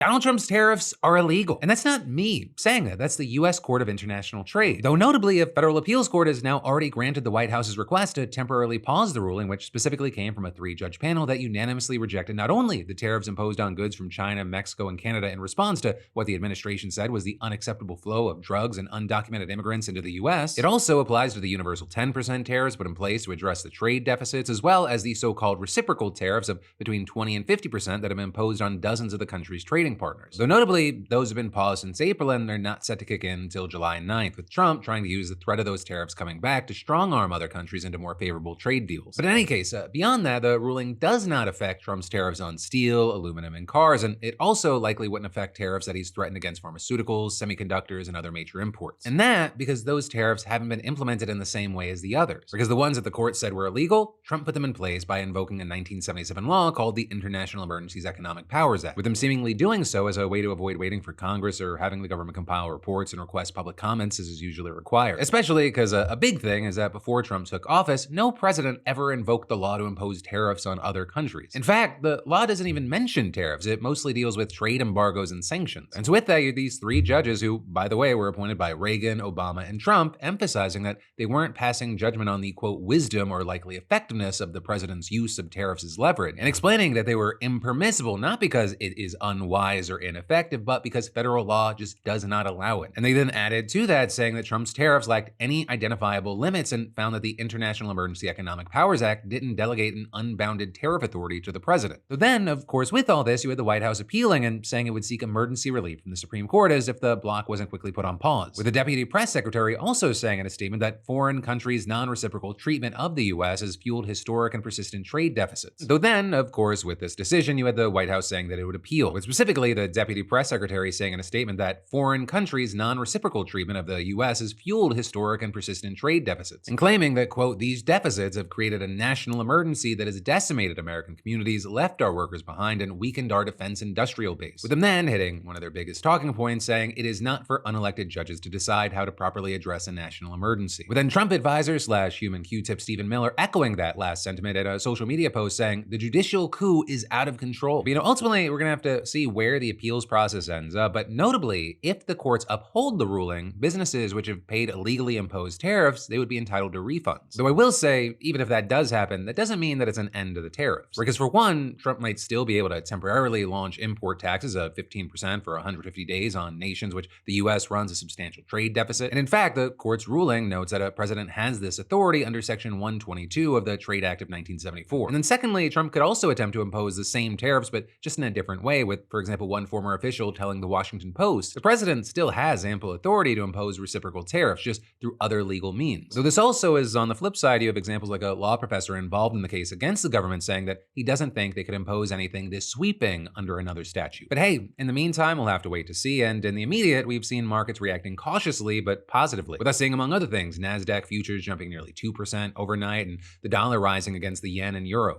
Donald Trump's tariffs are illegal. And that's not me saying that. That's the U.S. Court of International Trade. Though notably, a federal appeals court has now already granted the White House's request to temporarily pause the ruling, which specifically came from a 3-judge panel that unanimously rejected not only the tariffs imposed on goods from China, Mexico, and Canada in response to what the administration said was the unacceptable flow of drugs and undocumented immigrants into the U.S., it also applies to the universal 10% tariffs put in place to address the trade deficits, as well as the so-called reciprocal tariffs of between 20 and 50% that have been imposed on dozens of the country's trading partners. Though notably, those have been paused since April and they're not set to kick in until July 9th, with Trump trying to use the threat of those tariffs coming back to strong-arm other countries into more favorable trade deals. But in any case, beyond that, the ruling does not affect Trump's tariffs on steel, aluminum, and cars, and it also likely wouldn't affect tariffs that he's threatened against pharmaceuticals, semiconductors, and other major imports. And that because those tariffs haven't been implemented in the same way as the others. Because the ones that the court said were illegal, Trump put them in place by invoking a 1977 law called the International Emergencies Economic Powers Act, with him seemingly doing so as a way to avoid waiting for Congress or having the government compile reports and request public comments as is usually required. Especially because a big thing is that before Trump took office, no president ever invoked the law to impose tariffs on other countries. In fact, the law doesn't even mention tariffs. It mostly deals with trade embargoes and sanctions. And so with that, you had these 3 judges who, by the way, were appointed by Reagan, Obama, and Trump, emphasizing that they weren't passing judgment on the, quote, wisdom or likely effectiveness of the president's use of tariffs as leverage, and explaining that they were impermissible not because it is unwise or ineffective, but because federal law just does not allow it. And they then added to that, saying that Trump's tariffs lacked any identifiable limits and found that the International Emergency Economic Powers Act didn't delegate an unbounded tariff authority to the president. So then, of course, with all this, you had the White House appealing and saying it would seek emergency relief from the Supreme Court as if the block wasn't quickly put on pause, with the deputy press secretary also saying in a statement that foreign countries' non-reciprocal treatment of the U.S. has fueled historic and persistent trade deficits. Though then, of course, with this decision, you had the White House saying that it would appeal, with specifically the deputy press secretary saying in a statement that foreign countries' non-reciprocal treatment of the U.S. has fueled historic and persistent trade deficits, and claiming that, quote, these deficits have created a national emergency that has decimated American communities, left our workers behind, and weakened our defense industrial base. With them then hitting one of their biggest talking points, saying it is not for unelected judges to decide how to properly address a national emergency. With then Trump advisor / human Q-tip Stephen Miller echoing that last sentiment at a social media post saying the judicial coup is out of control. But, ultimately, we're gonna have to see where the appeals process ends up, but notably, if the courts uphold the ruling, businesses which have paid illegally imposed tariffs, they would be entitled to refunds. Though I will say, even if that does happen, that doesn't mean that it's an end to the tariffs. Because for one, Trump might still be able to temporarily launch import taxes of 15% for 150 days on nations which the U.S. runs a substantial trade deficit. And in fact, the court's ruling notes that a president has this authority under Section 122 of the Trade Act of 1974. And then secondly, Trump could also attempt to impose the same tariffs, but just in a different way, with, for example, one former official telling the Washington Post, the president still has ample authority to impose reciprocal tariffs, just through other legal means. Though this also is, on the flip side, you have examples like a law professor involved in the case against the government saying that he doesn't think they could impose anything this sweeping under another statute. But hey, in the meantime, we'll have to wait to see, and in the immediate, we've seen markets reacting cautiously but positively, with us seeing, among other things, NASDAQ futures jumping nearly 2% overnight and the dollar rising against the yen and euro.